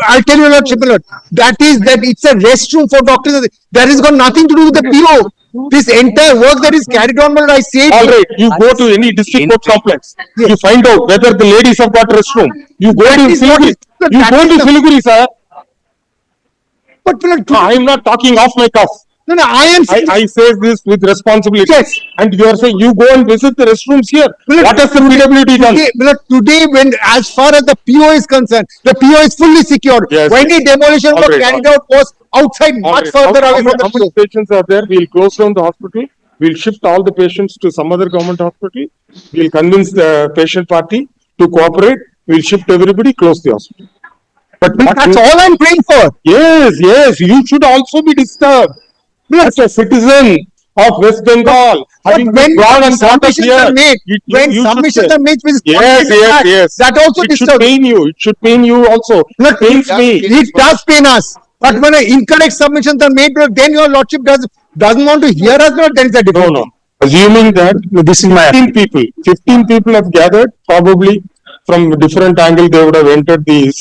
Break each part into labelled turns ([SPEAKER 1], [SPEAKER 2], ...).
[SPEAKER 1] I'll tell you, Lordship, my lord. That it's a restroom for doctors. That has got nothing to do with the PO. This entire work that is carried on, my lord, I say.
[SPEAKER 2] All right, you go to any district court complex. You find out whether the ladies have got restroom. You go to Siliguri. You go to Siliguri, sir.
[SPEAKER 1] But
[SPEAKER 2] I am not talking off my cuff.
[SPEAKER 1] no, I am.
[SPEAKER 2] I say this with responsibility.
[SPEAKER 1] Yes.
[SPEAKER 2] And you are saying you go and visit the restrooms here. What has the PWD done?
[SPEAKER 1] Today, when as far as the PO is concerned, the PO is fully secured.
[SPEAKER 2] Yes.
[SPEAKER 1] When the demolition was carried out was outside, much further away from the
[SPEAKER 2] How many patients are there? We'll close down the hospital. We'll shift all the patients to some other government hospital. We'll convince the patient party to cooperate. We'll shift everybody, close the hospital.
[SPEAKER 1] But that's all I'm praying for.
[SPEAKER 2] Yes. You should also be disturbed. As a citizen of West Bengal,
[SPEAKER 1] when submissions are made,
[SPEAKER 2] yes,
[SPEAKER 1] that also
[SPEAKER 2] it should pain you. It should pain you also. It pains me.
[SPEAKER 1] It does pain us. But when incorrect submissions are made, then your lordship doesn't want to hear us. Then it's a different.
[SPEAKER 2] No. Assuming that
[SPEAKER 1] This is my
[SPEAKER 2] 15 people have gathered, probably from different angle they would have entered the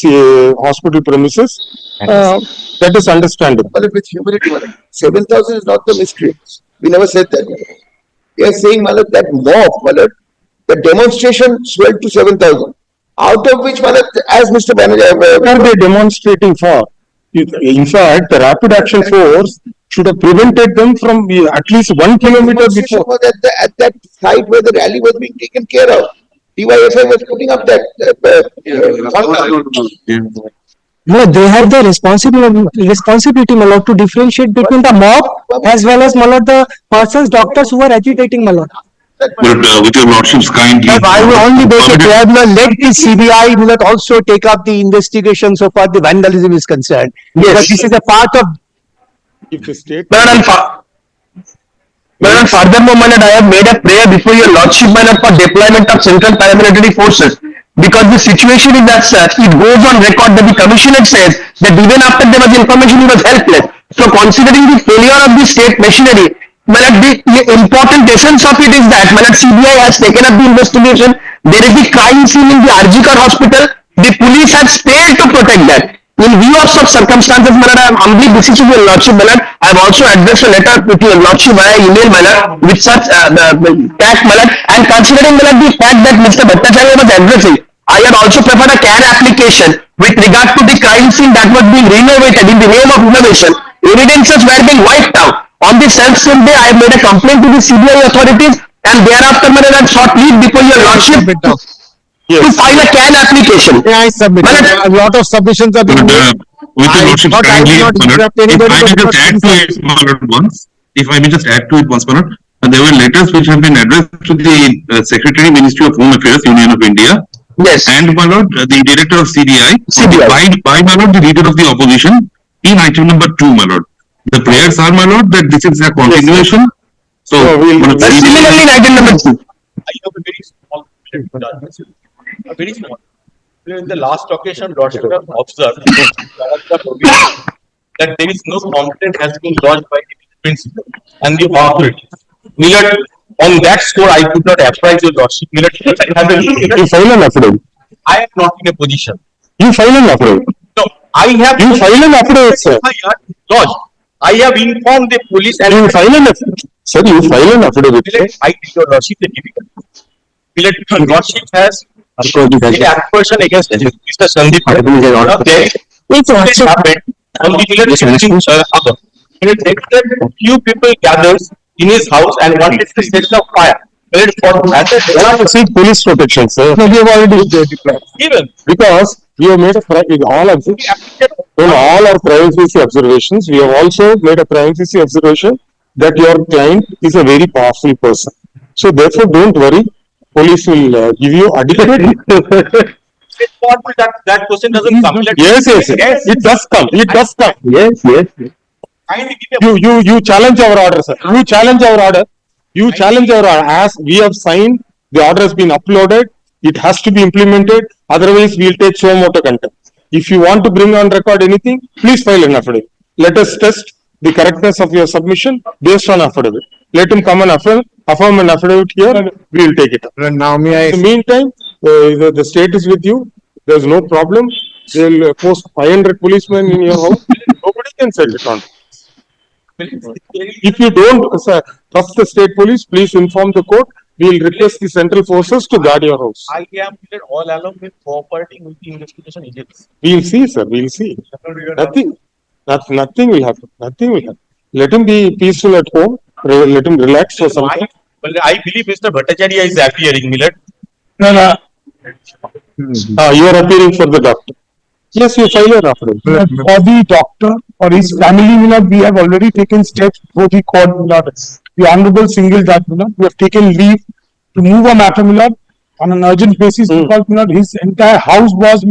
[SPEAKER 2] hospital premises. That is understandable.
[SPEAKER 3] But with humility, 7,000 is not the mystery. We never said that. We are saying, Malad, that mob, the demonstration swelled to 7,000. Out of which, Malad, as Mr. Banerjee,
[SPEAKER 2] what are they demonstrating for? In fact, the Rapid Action Force should have prevented them from at least 1 kilometer before.
[SPEAKER 3] Was at that site where the rally was being taken care of. DYSI was putting up that.
[SPEAKER 4] No, they have the responsibility, my lord, to differentiate between the mob as well as, my lord, the persons, doctors who are agitating, my lord.
[SPEAKER 5] But with your lordship's kind leave,
[SPEAKER 1] I will only make a prayer, let the CBI will also take up the investigation so far the vandalism is concerned.
[SPEAKER 4] Yes.
[SPEAKER 1] Because this is a part of.
[SPEAKER 2] If the state.
[SPEAKER 4] But furthermore, my lord, I have made a prayer before your lordship, my lord, for deployment of central paramilitary forces. Because the situation is that, sir, it goes on record that the commissioner says that even after there was information, he was helpless. So considering the failure of the state machinery, the important essence of it is that CBI has taken up the investigation. There is the crime scene in the Arjikar hospital. The police has failed to protect that. In view of such circumstances, I am humbly beseeching your lordship, I have also addressed a letter to your lordship via email, with such tact, and considering the fact that Mr. Bhattacharya was addressing, I had also prepared a CAN application with regard to the crime scene that was being renovated in the name of innovation. Evidences were being wiped out. On the self-same day, I have made a complaint to the CBI authorities, and thereafter, I had sought leave before your lordship to file a CAN application.
[SPEAKER 1] Yeah, I submit. A lot of submissions are being made.
[SPEAKER 5] with your lordship's kind leave, if I may just add to it once, my lord, there were letters which have been addressed to the Secretary, Ministry of Home Affairs, Union of India.
[SPEAKER 4] Yes.
[SPEAKER 5] And, my lord, the director of CBI. By, my lord, the leader of the opposition, in item number 2, my lord. The prayers are, my lord, that this is a continuation. So,
[SPEAKER 4] similarly in item number 2.
[SPEAKER 6] I have a very small very small. In the last occasion, lordship have observed that there is no complaint has been lodged by the principal and the authorities. On that score, I could not apprise your lordship.
[SPEAKER 2] You file an affidavit.
[SPEAKER 6] I am not in a position.
[SPEAKER 2] You file an affidavit.
[SPEAKER 6] No, I have.
[SPEAKER 2] You file an affidavit, sir.
[SPEAKER 6] Lodged. I have informed the police and
[SPEAKER 2] you file an affidavit. Sir, you file an affidavit.
[SPEAKER 6] I think your lordship is difficult. Your lordship has the accusation against Mr. Sandeep. It happened on the few people gathered in his house and wanted to set up fire.
[SPEAKER 2] Seek police protection, sir. No, we have already declared.
[SPEAKER 6] Even
[SPEAKER 2] because we have made all our privacy observations, we have also made a privacy observation that your client is a very powerful person. So therefore, don't worry. Police will give you adequate.
[SPEAKER 6] that question doesn't come.
[SPEAKER 2] Yes. It does come. Yes. You challenge our order, sir. You challenge our order. As we have signed, the order has been uploaded. It has to be implemented. Otherwise, we will take suo motu contempt. If you want to bring on record anything, please file an affidavit. Let us test the correctness of your submission based on affidavit. Let him come and affirm an affidavit here. We will take it up.
[SPEAKER 1] Now,
[SPEAKER 2] in the meantime, the state is with you. There is no problem. They'll post 500 policemen in your house. Nobody can set it on. If you don't trust the state police, please inform the court. We will request the central forces to guard your house.
[SPEAKER 6] I am all along with cooperating with the investigation agents.
[SPEAKER 2] We will see, sir. We will see. Nothing will happen. Nothing will happen. Let him be peaceful at home. Let him relax for some time.
[SPEAKER 6] Well, I believe Mr. Bhattacharya is appearing, Millet.
[SPEAKER 2] No. You are appearing for the doctor. Yes, you file an affidavit.
[SPEAKER 7] For the doctor or his family, we have already taken steps before the court, the honorable single judge, we have taken leave to move a matter, on an urgent basis because, his entire house was,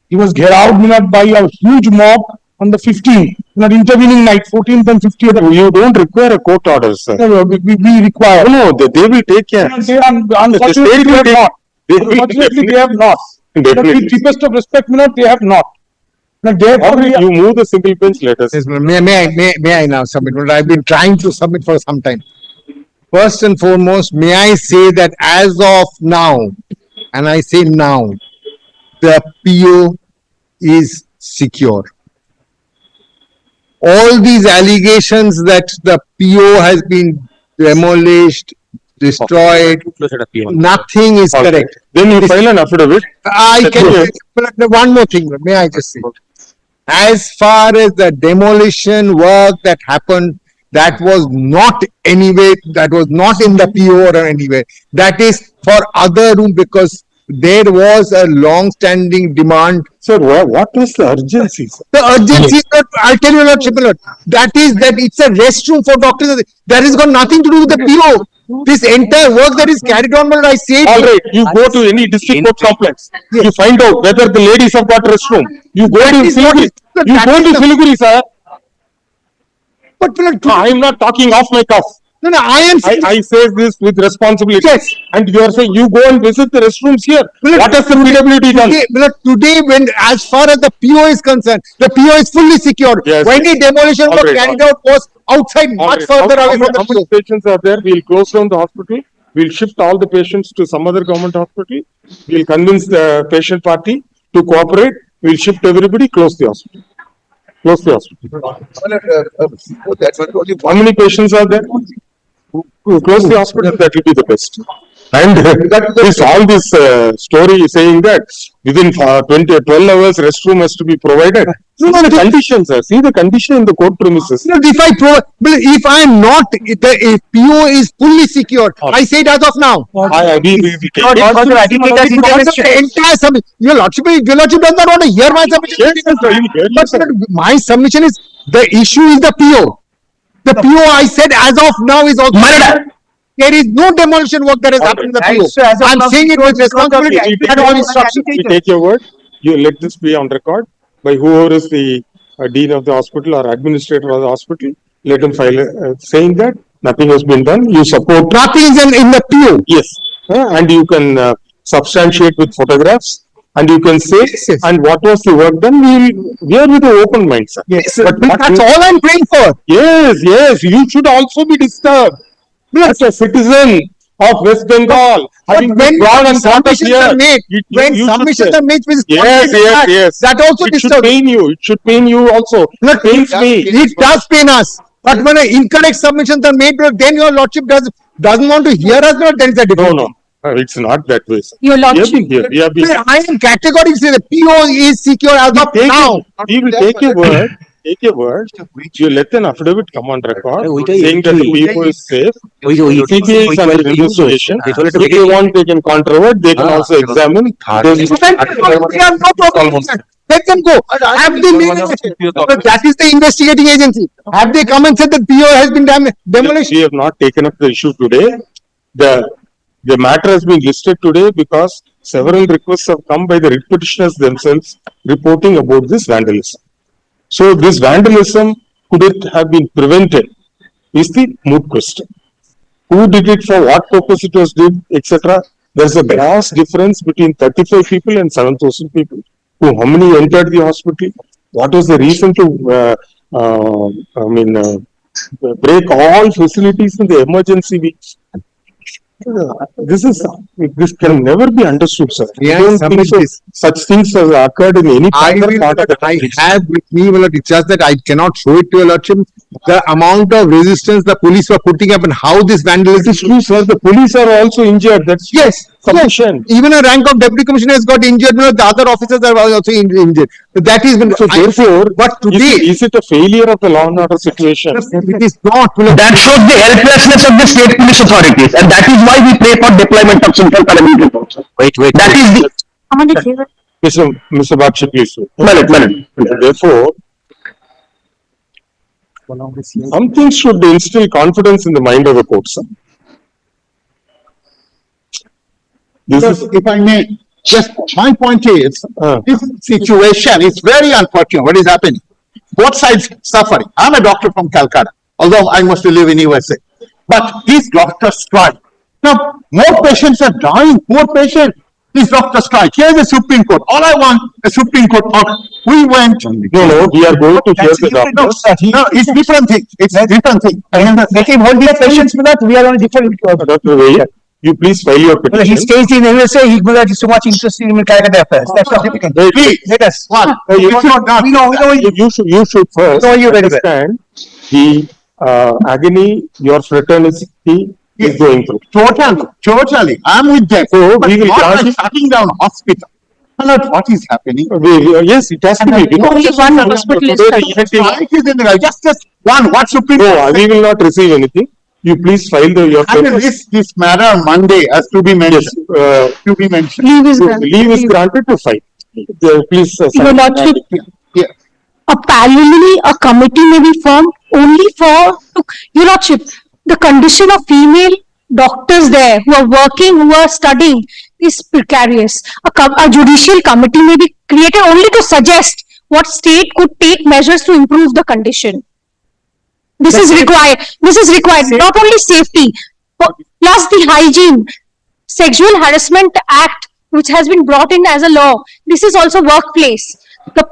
[SPEAKER 7] he was gherowed, by a huge mob on the 15th, intervening night, 14th and 15th.
[SPEAKER 2] You don't require a court order, sir.
[SPEAKER 7] No, we require.
[SPEAKER 2] No, they will take care.
[SPEAKER 7] Unfortunately, they have not. Unfortunately, they have not.
[SPEAKER 2] Definitely.
[SPEAKER 7] With deepest of respect, they have not.
[SPEAKER 2] You move the single bench letters.
[SPEAKER 1] Yes, may I now submit? I've been trying to submit for some time. First and foremost, may I say that as of now, and I say now, the PO is secure. All these allegations that the PO has been demolished, destroyed, nothing is correct.
[SPEAKER 2] Then you file an affidavit.
[SPEAKER 1] I can, one more thing, may I just say? As far as the demolition work that happened, that was not anyway, that was not in the PO or anywhere. That is for other room because there was a long-standing demand.
[SPEAKER 2] Sir, what was the urgency, sir?
[SPEAKER 1] The urgency, I'll tell you not triple. That is that it's a restroom for doctors. That has got nothing to do with the PO. This entire work that is carried on, but I say.
[SPEAKER 2] All right, you go to any district court complex. You find out whether the ladies have got restroom. You go to Siliguri. You go to Siliguri, sir.
[SPEAKER 1] But
[SPEAKER 2] I am not talking off my cuff.
[SPEAKER 1] No, I am saying.
[SPEAKER 2] I say this with responsibility.
[SPEAKER 1] Yes.
[SPEAKER 2] And you are saying you go and visit the restrooms here. What has the PWD done?
[SPEAKER 1] Today, when as far as the PO is concerned, the PO is fully secure.
[SPEAKER 2] Yes.
[SPEAKER 1] When the demolition was carried out was outside, much further away from the
[SPEAKER 2] How many
[SPEAKER 1] PO.
[SPEAKER 2] patients are there? We'll close down the hospital. We'll shift all the patients to some other government hospital. We'll convince the patient party to cooperate. We'll shift everybody. Close the hospital. Close the hospital. How many patients are there? Close the hospital. That will be the best. And all this story saying that within 12 hours restroom has to be provided. See the conditions, sir. See the condition in the court premises.
[SPEAKER 1] If I am not, if PO is fully secure, I say it as of now. Your Lordship does not want to hear my submission. But my submission is, the issue is the PO. The PO I said as of now is also. There is no demolition work that has happened in the PO. I'm saying it with responsibility and all instructions.
[SPEAKER 2] We take your word. You let this be on record by whoever is the dean of the hospital or administrator of the hospital. Let him file saying that nothing has been done. You support.
[SPEAKER 1] Nothing is in the PO.
[SPEAKER 2] Yes. And you can substantiate with photographs. And you can say, and what was the work done? We are with an open mind, sir.
[SPEAKER 1] Yes, but that's all I'm praying for.
[SPEAKER 2] Yes. You should also be disturbed. As a citizen of West Bengal,
[SPEAKER 1] when submissions are made,
[SPEAKER 2] yes,
[SPEAKER 1] that also
[SPEAKER 2] it should pain you. It should pain you also.
[SPEAKER 1] It pains me. It does pain us. But when incorrect submissions are made, then your Lordship doesn't want to hear us. Then it's a different.
[SPEAKER 2] No. It's not that way, sir.
[SPEAKER 1] Your Lordship, I am categorically saying the PO is secure as of now.
[SPEAKER 2] We will take your word. Take your word. You let an affidavit come on record saying that the PO is safe. CBI is under investigation. If they want, they can controvert. They can also examine.
[SPEAKER 1] Let them go. That is the investigating agency. Have they come and said that PO has been demolished?
[SPEAKER 2] We have not taken up the issue today. The matter has been listed today because several requests have come by the writ petitioners themselves reporting about this vandalism. So this vandalism, could it have been prevented, is the moot question. Who did it, for what purpose it was did, etc. There is a vast difference between 35 people and 7,000 people. How many entered the hospital? What was the reason to break all facilities in the emergency weeks? This can never be understood, sir.
[SPEAKER 1] Yeah,
[SPEAKER 2] I don't think so.
[SPEAKER 1] this.
[SPEAKER 2] Such things have occurred in any
[SPEAKER 1] I
[SPEAKER 2] other
[SPEAKER 1] will,
[SPEAKER 2] part of the
[SPEAKER 1] I
[SPEAKER 2] country.
[SPEAKER 1] have with me, well, it's just that I cannot show it to your lordship. The amount of resistance the police were putting up and how this
[SPEAKER 2] It
[SPEAKER 1] vandalism.
[SPEAKER 2] is true, sir. The police are also injured. That's sufficient.
[SPEAKER 1] Even a rank of deputy commissioner has got injured. You know, the other officers are also injured. So that is when.
[SPEAKER 2] So therefore,
[SPEAKER 1] but today
[SPEAKER 2] is it a failure of the law and order situation?
[SPEAKER 1] it is not. You know,
[SPEAKER 4] That shows the helplessness of the state police authorities, and that is why we pray for deployment of central paramilitary forces. That is the
[SPEAKER 2] Mr. Bakshi, please.
[SPEAKER 4] minute.
[SPEAKER 2] Therefore, something should instill confidence in the mind of the court, sir. This is,
[SPEAKER 8] If I may, just my point is,
[SPEAKER 2] Uh.
[SPEAKER 8] this situation is very unfortunate. What is happening? Both sides suffering. I'm a doctor from Calcutta, although I mostly live in USA. But these doctors strike. Now, more patients are dying. Poor patients. These doctors strike. Here is the Supreme Court. All I want, the Supreme Court order. We went.
[SPEAKER 2] no, we are going to hear the doctors.
[SPEAKER 8] No, it's different thing. It's a different thing. Let him hold their patients with that. We are on a different.
[SPEAKER 2] Dr. Ray, you please file your
[SPEAKER 8] He
[SPEAKER 2] petition.
[SPEAKER 8] stays in USA, he is so much interested in Calcutta affairs. That's what we can. Please, let us. One.
[SPEAKER 2] You
[SPEAKER 8] We know you.
[SPEAKER 2] You should first
[SPEAKER 8] know you very well.
[SPEAKER 2] understand the agony your fraternity is going through.
[SPEAKER 8] Totally. I'm with them.
[SPEAKER 2] So,
[SPEAKER 8] But
[SPEAKER 2] we will
[SPEAKER 8] not by
[SPEAKER 2] grant-
[SPEAKER 8] shutting down hospital. What is happening?
[SPEAKER 2] Yes, it has to be. because
[SPEAKER 9] Only one hospital is
[SPEAKER 2] today
[SPEAKER 9] shut.
[SPEAKER 2] the
[SPEAKER 8] Strike is in the, just one, what Supreme
[SPEAKER 2] No,
[SPEAKER 8] Court
[SPEAKER 2] we will not receive anything. You please file your
[SPEAKER 8] I mean,
[SPEAKER 2] papers.
[SPEAKER 8] this matter Monday has to be
[SPEAKER 2] Yes,
[SPEAKER 8] mentioned, to be mentioned.
[SPEAKER 9] Leave is granted.
[SPEAKER 2] leave is granted to file. Please.
[SPEAKER 9] Your
[SPEAKER 2] sign.
[SPEAKER 9] lordship,
[SPEAKER 8] Yeah.
[SPEAKER 9] a parallelly, a committee may be formed only for, your lordship, the condition of female doctors there who are working, who are studying is precarious. A judicial committee may be created only to suggest what state could take measures to improve the condition. This is required. Not only safety, but plus the hygiene. Sexual Harassment Act, which has been brought in as a law. This is also workplace. The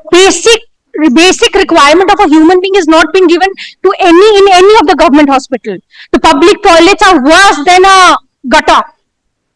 [SPEAKER 9] basic requirement of a human being is not being given to in any of the government hospital. The public toilets are worse than a gutter.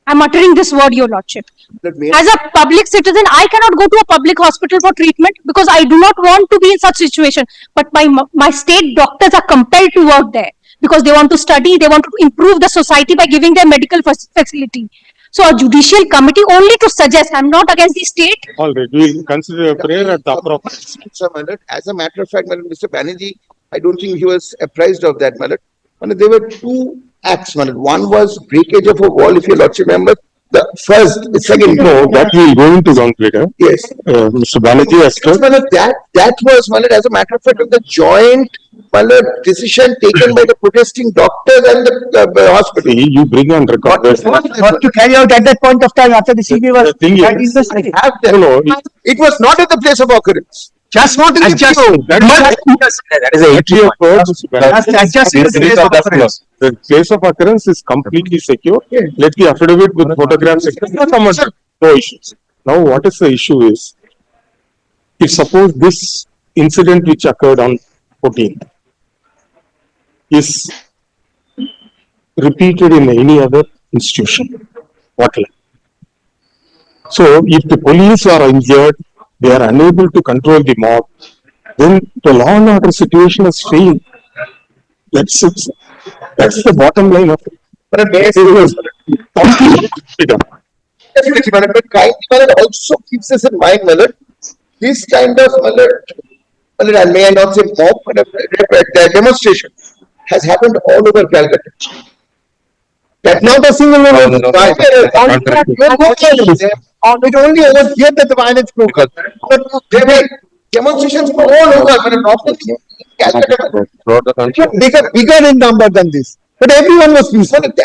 [SPEAKER 9] I'm uttering this word, your lordship. As a public citizen, I cannot go to a public hospital for treatment because I do not want to be in such situation. But my state doctors are compelled to work there because they want to study, they want to improve the society by giving them medical facility. So a judicial committee only to suggest, I'm not against the state.
[SPEAKER 2] All right, we will consider a prayer at the appropriate.
[SPEAKER 3] As a matter of fact, Mr. Banerjee, I don't think he was apprised of that, Madam. There were two acts, Madam. One was breakage of a wall, if you lordship remember. The second.
[SPEAKER 2] No, that we will go into down later.
[SPEAKER 3] Yes.
[SPEAKER 2] Mr. Banerjee has
[SPEAKER 3] Yes,
[SPEAKER 2] to.
[SPEAKER 3] Madam, that was, Madam, as a matter of fact, of the joint, Madam, decision taken by the protesting doctors and the hospital.
[SPEAKER 2] You bring on record.
[SPEAKER 8] What to carry out at that point of time after the CB was.
[SPEAKER 2] The thing
[SPEAKER 8] that
[SPEAKER 2] is,
[SPEAKER 8] is the- have that.
[SPEAKER 2] No,
[SPEAKER 3] It was not at the place of occurrence.
[SPEAKER 8] Just not in the.
[SPEAKER 2] that is a entry of Mr. Banerjee.
[SPEAKER 8] That's just in the place of occurrence.
[SPEAKER 2] The place of occurrence is completely secure. Let the affidavit with photographs. No issues. Now, what is the issue is, if suppose this incident which occurred on 14th is repeated in any other institution, what will happen? So, if the police are injured, they are unable to control the mob, then the law and order situation has failed. That's it. That's the bottom line of it.
[SPEAKER 3] But definitely, Madam, but kind Madam also keeps us in mind, Madam, this kind of Madam, may I not say mob, but the demonstration has happened all over Calcutta. That's not a single one. It only over here that the violence broke out. But there were demonstrations all over, Madam, not only in Calcutta.
[SPEAKER 1] bigger in number than this. But everyone was peaceful.
[SPEAKER 3] If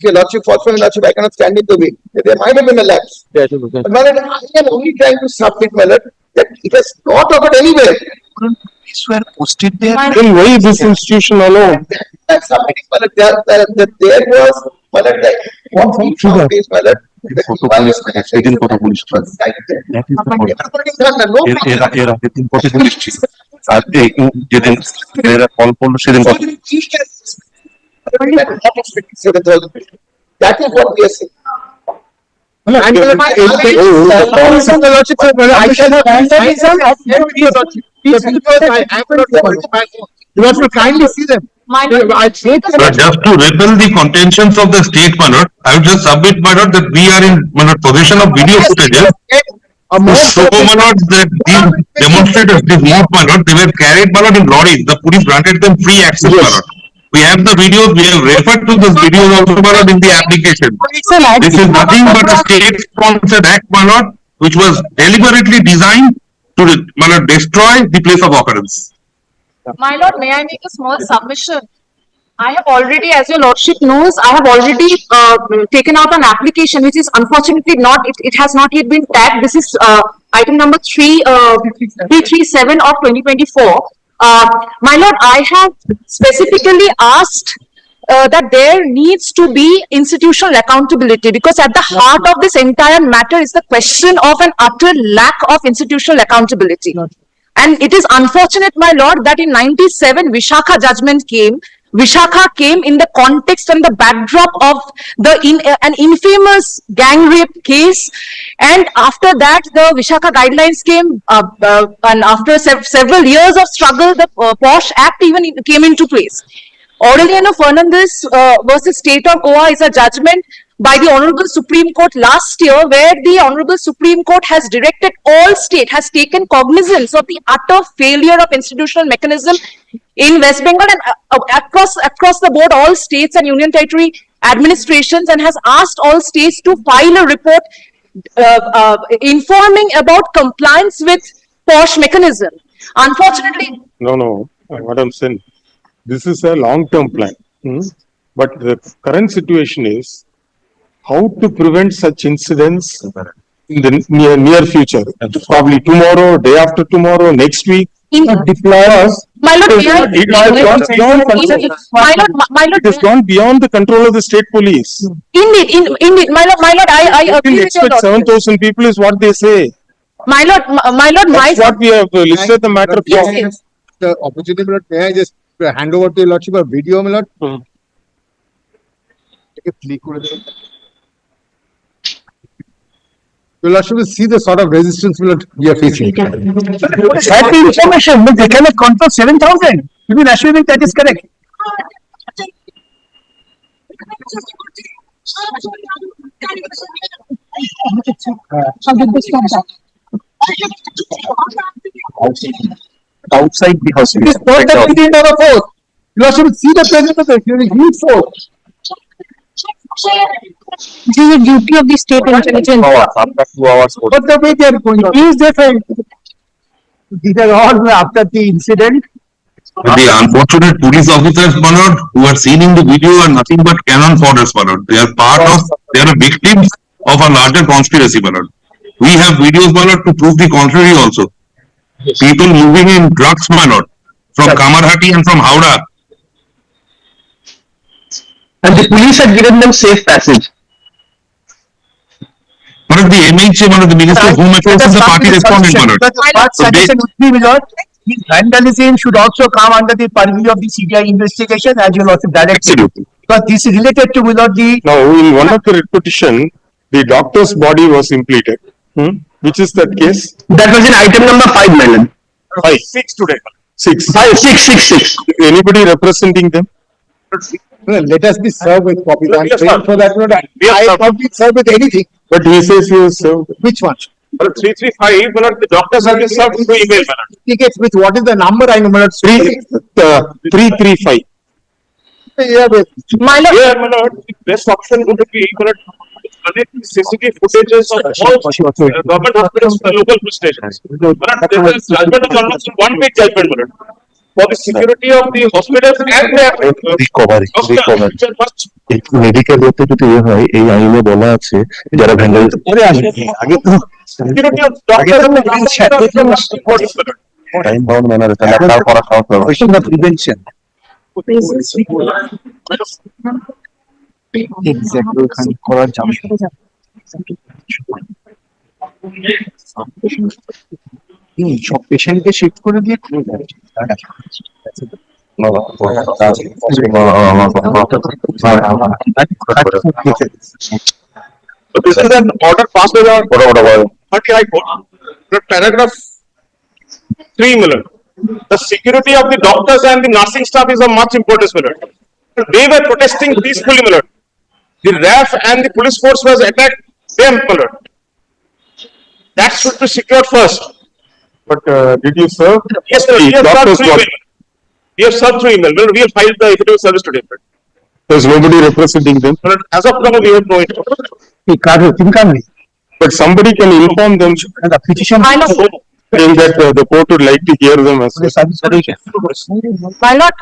[SPEAKER 3] your lordship falls from your lordship, I cannot stand in the way. There might have been a lapse. But I am only trying to submit, that it has not occurred anywhere.
[SPEAKER 8] These were posted there.
[SPEAKER 2] Then why is this institution alone?
[SPEAKER 3] That's submitting, that there was, what we found is, 7,000. That is what we are saying.
[SPEAKER 1] And I shall have you have to kindly see them. I say
[SPEAKER 5] But just to repel the contentions of the state, my lord, I would just submit, my lord, that we are in, my lord, possession of video footages. So, my lord, that these demonstrators, these mob, my lord, they were carried, my lord, in lorries. The police granted them free access, my lord. We have the videos, we have referred to those videos also, my lord, in the application. This is nothing but a state-sponsored act, my lord, which was deliberately designed to, my lord, destroy the place of occurrence.
[SPEAKER 10] My lord, may I make a small submission? I have already, as your lordship knows, I have already taken out an application which is unfortunately not, it has not yet been tagged. This is item number 337 of 2024. My lord, I have specifically asked that there needs to be institutional accountability, because at the heart of this entire matter is the question of an utter lack of institutional accountability. And it is unfortunate, my lord, that in 97 Vishakha judgment came. Vishakha came in the context and the backdrop of an infamous gang rape case, and after that the Vishakha guidelines came, and after several years of struggle, the POSH Act even came into place. Aureliano Fernandez versus State of Goa is a judgment by the Honorable Supreme Court last year, where the Honorable Supreme Court has directed all state, has taken cognizance of the utter failure of institutional mechanism in West Bengal and across the board, all states and union territory administrations, and has asked all states to file a report informing about compliance with POSH mechanism. Unfortunately,
[SPEAKER 2] No, what I'm saying, this is a long-term plan. But the current situation is how to prevent such incidents in the near future. Probably tomorrow, day after tomorrow, next week.
[SPEAKER 10] my lord,
[SPEAKER 2] It has gone beyond the control of the state police.
[SPEAKER 10] indeed, my lord, I
[SPEAKER 2] You
[SPEAKER 10] agree
[SPEAKER 2] can
[SPEAKER 10] with your
[SPEAKER 2] expect
[SPEAKER 10] lordship.
[SPEAKER 2] 7,000 people is what they say.
[SPEAKER 10] My lord,
[SPEAKER 2] That's what we have listed the matter
[SPEAKER 10] Yes,
[SPEAKER 2] for.
[SPEAKER 10] yes.
[SPEAKER 1] the opportunity, my lord, may I just hand over to your lordship a video, my lord? Take a click over there. Your lordship will see the sort of resistance we are facing.
[SPEAKER 4] That information, but they cannot control 7,000. You mean assuming that is correct? Outside the hospital.
[SPEAKER 1] It is not the intent of a force. Your lordship will see the presence of a huge force.
[SPEAKER 9] This is the duty of the state intelligence.
[SPEAKER 4] After 2 hours.
[SPEAKER 1] But the way they are going on.
[SPEAKER 4] Is different. These are all after the incident.
[SPEAKER 5] The unfortunate police officers, my lord, who are seen in the video are nothing but cannon fodder, my lord. They are victims of a larger conspiracy, my lord. We have videos, my lord, to prove the contrary also. People moving in drugs, my lord, from Kamarhati and from Howrah.
[SPEAKER 4] And the police had given them safe passage.
[SPEAKER 5] One of the MHA, one of the Minister of Home Affairs is the party respondent, my lord.
[SPEAKER 4] But suggestion would be, my lord, vandalism should also come under the purview of the CBI investigation, as you also directed.
[SPEAKER 5] Absolutely.
[SPEAKER 4] Because this is related to, my lord, the
[SPEAKER 2] Now, in one of the petition, the doctor's body was implicated. Which is that case?
[SPEAKER 4] that was in item number 5, my lord.
[SPEAKER 2] 5. 6 today. 6.
[SPEAKER 4] 6.
[SPEAKER 2] Anybody representing them?
[SPEAKER 1] Well, let us be served with copies. I'm praying for that, my lord. I have not been served with anything.
[SPEAKER 2] But he says he was served.
[SPEAKER 1] Which one?
[SPEAKER 6] 335, the doctors have been served through email, my lord.
[SPEAKER 1] Tickets with what is the number? I know, my lord.
[SPEAKER 2] 335.
[SPEAKER 1] Yeah, but
[SPEAKER 10] My lord,
[SPEAKER 6] Here, my lord, the best option would be, my lord, connect CCTV footages of all government hospitals, the local police stations. My lord, there is judgment of almost 1 week judgment, my lord, for the security of the hospitals and their
[SPEAKER 11] medical হতে যদি হয় এই আইনে বলা আছে যারা vandal
[SPEAKER 1] পরে আসবে আগে তো
[SPEAKER 6] security of doctors and the
[SPEAKER 11] time bound ম্যানারে তাহলে আপনার করা সহজ হবে
[SPEAKER 1] question of prevention.
[SPEAKER 4] এক্স্যাক্টলি ওখানে করা যাবে সব পেশেন্টকে শিফট করে দিয়ে
[SPEAKER 6] So this is an order passed by the 30 High Court. The paragraph 3 million. The security of the doctors and the nursing staff is of much importance, million. They were protesting peacefully, million. The RAF and the police force was attacked them, million. That should be secured first.
[SPEAKER 2] But did you serve?
[SPEAKER 6] Yes, sir. We have served
[SPEAKER 2] Doctors
[SPEAKER 6] through
[SPEAKER 2] got-
[SPEAKER 6] email. We have served through email. We have filed the affidavit service today.
[SPEAKER 2] There's nobody representing them.
[SPEAKER 6] But as of now, we have no information.
[SPEAKER 2] But somebody can inform them
[SPEAKER 10] My lord,
[SPEAKER 2] saying that the court would like to hear them as well.
[SPEAKER 10] my lord,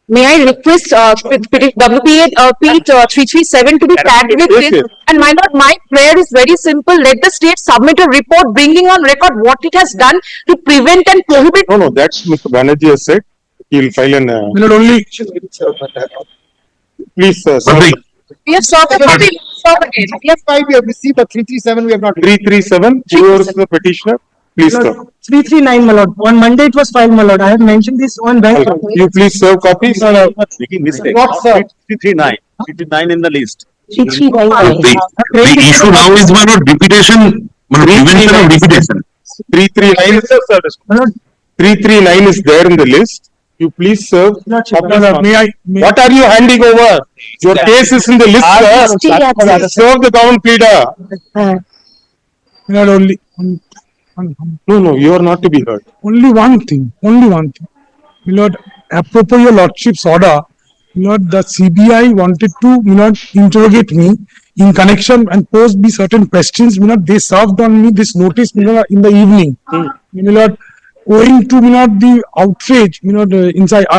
[SPEAKER 10] may I request WPA Pete 337 to be tagged with
[SPEAKER 2] Yes,
[SPEAKER 10] this?
[SPEAKER 2] yes.
[SPEAKER 10] And my lord, my prayer is very simple. Let the state submit a report bringing on record what it has done to prevent and prohibit.
[SPEAKER 2] No, that's Mr. Banerjee has said. He'll file an,
[SPEAKER 7] Milord, only,
[SPEAKER 2] please,
[SPEAKER 5] But the,
[SPEAKER 10] We have served the copy. Serve again. We have
[SPEAKER 1] We have received, but 337 we have not.
[SPEAKER 2] 337, who is the petitioner? Please, sir.
[SPEAKER 12] 339, my lord. On Monday it was filed, my lord. I have mentioned this on bank.
[SPEAKER 2] You please serve copies?
[SPEAKER 8] Making mistake.
[SPEAKER 1] What, sir?
[SPEAKER 8] 339 in the list.
[SPEAKER 12] 339.
[SPEAKER 5] the issue now is one of repetition, prevention of repetition.
[SPEAKER 2] 339, 339 is there in the list. You please serve.
[SPEAKER 7] may I,
[SPEAKER 2] What are you handing over? Your case is in the list, sir. Serve the common pleader.
[SPEAKER 7] Milord, only,
[SPEAKER 2] No, you are not to be heard.
[SPEAKER 7] only one thing. Milord, apropos your lordship's order, Milord, the CBI wanted to, Milord, interrogate me in connection and pose me certain questions. Milord, they served on me this notice, Milord, in the evening. Milord, owing to, Milord, the outrage, Milord,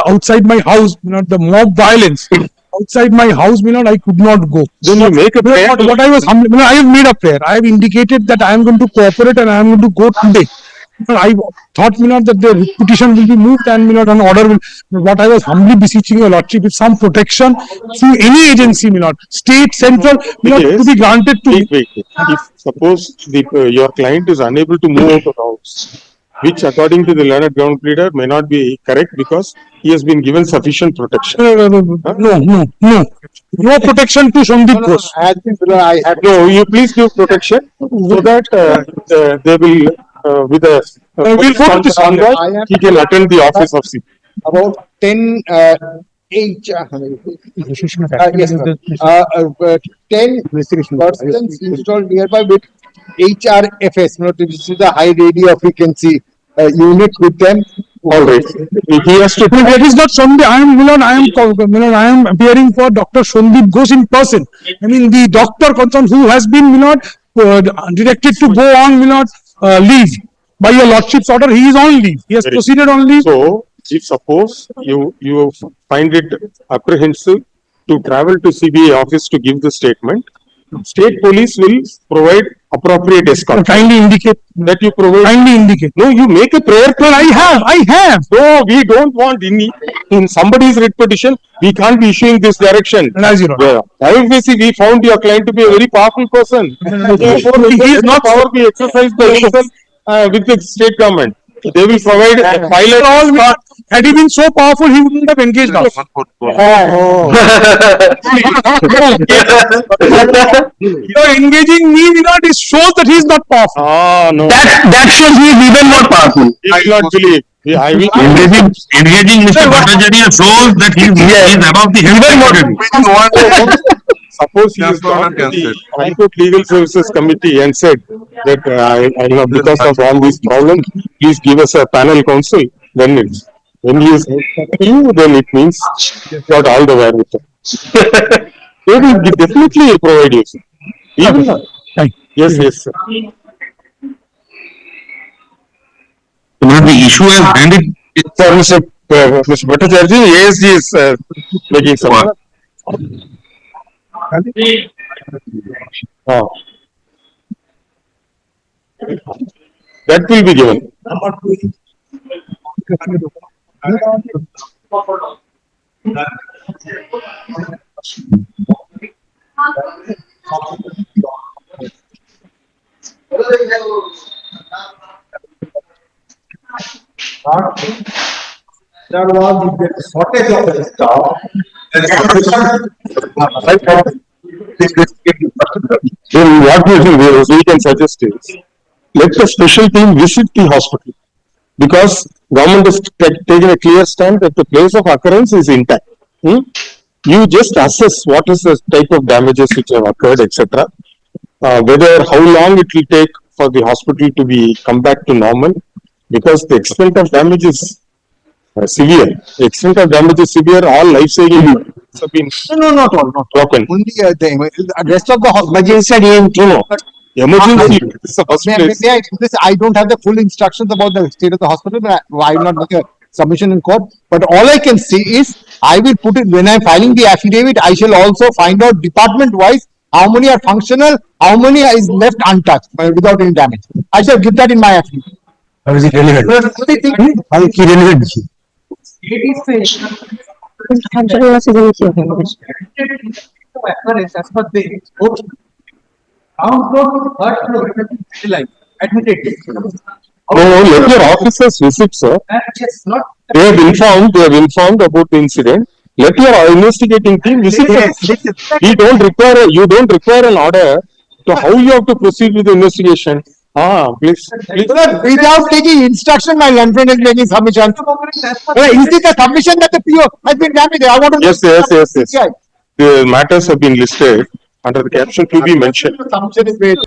[SPEAKER 7] outside my house, Milord, the mob violence. Outside my house, Milord, I could not go.
[SPEAKER 2] Then you make a prayer.
[SPEAKER 7] What I was humbly, I have made a prayer. I have indicated that I am going to cooperate and I am going to go today. I thought, Milord, that the petition will be moved and, Milord, an order will. What I was humbly beseeching your lordship is some protection through any agency, Milord, state, central, Milord,
[SPEAKER 2] Yes.
[SPEAKER 7] to be granted to me.
[SPEAKER 2] Wait. If suppose your client is unable to move out of the house, which according to the learned ground pleader may not be correct because he has been given sufficient protection.
[SPEAKER 7] No protection to Sandip Ghosh.
[SPEAKER 1] I had.
[SPEAKER 2] No, you please give protection so that they will, with a
[SPEAKER 7] We'll go to this
[SPEAKER 2] convoy,
[SPEAKER 1] I am-
[SPEAKER 2] he can attend the office of CP.
[SPEAKER 1] About 10 yes, sir. 10 persons installed nearby with HRFS, which is the high radio frequency unit with them.
[SPEAKER 2] All right. He has to.
[SPEAKER 7] That is not Sandip. I am appearing for Dr. Sandip Ghosh in person. I mean, the doctor concerned who has been, directed to go on, leave. By your lordship's order, he is on leave. He has
[SPEAKER 2] Very
[SPEAKER 7] proceeded on leave.
[SPEAKER 2] So, if suppose you find it apprehensive to travel to CBI office to give the statement, state police will provide appropriate escort.
[SPEAKER 7] Kindly indicate.
[SPEAKER 2] That you provide.
[SPEAKER 7] Kindly indicate.
[SPEAKER 2] No, you make a prayer.
[SPEAKER 7] Well, I have.
[SPEAKER 2] No, we don't want in somebody's writ petition, we can't be issuing this direction.
[SPEAKER 7] As your order.
[SPEAKER 2] Obviously, we found your client to be a very powerful person. Therefore,
[SPEAKER 7] He is not
[SPEAKER 2] power be exercised by himself with the state government. They will provide a pilot.
[SPEAKER 7] Had he been so powerful, he wouldn't have engaged us. You're engaging me, it shows that he is not powerful.
[SPEAKER 2] No.
[SPEAKER 4] That shows he is even more powerful.
[SPEAKER 2] I do not believe.
[SPEAKER 5] Engaging Mr. Bhattacharya shows that he is above the health.
[SPEAKER 2] Suppose he has gone to the High Court Legal Services Committee and said that because of all these problems, please give us a panel counsel. Then when he is you, then it means got all the wherewithal. They will definitely provide you. Sir. Even, yes, sir.
[SPEAKER 5] The issue has handed.
[SPEAKER 2] Sir, Mr. Bhattacharya, ASG is making some. That will be given.
[SPEAKER 8] Third was the shortage of the staff.
[SPEAKER 2] Then what we can suggest is, let the special team visit the hospital, because government has taken a clear stand that the place of occurrence is intact. You just assess what is the type of damages which have occurred, etc. Whether how long it will take for the hospital to be come back to normal, because the extent of damage is severe. The extent of damage is severe. All life-saving have been
[SPEAKER 1] No, not all, not
[SPEAKER 2] broken.
[SPEAKER 1] only the rest of the hospital.
[SPEAKER 2] No. Emergency. It's the first place.
[SPEAKER 1] I don't have the full instructions about the state of the hospital, but I will not make a submission in court. But all I can say is, I will put it, when I'm filing the affidavit, I shall also find out department-wise how many are functional, how many is left untouched without any damage. I shall give that in my affidavit.
[SPEAKER 11] How is it relevant? How is it relevant?
[SPEAKER 2] No, let your officers visit, sir. They have informed about the incident. Let your investigating team visit. You don't require an order to how you have to proceed with the investigation. Please.
[SPEAKER 1] Without taking instruction, my learned friend is making submission. Is it a submission that the PO has been damaged? I want to.
[SPEAKER 2] Yes. The matters have been listed under the caption to be mentioned.
[SPEAKER 1] Submission is made.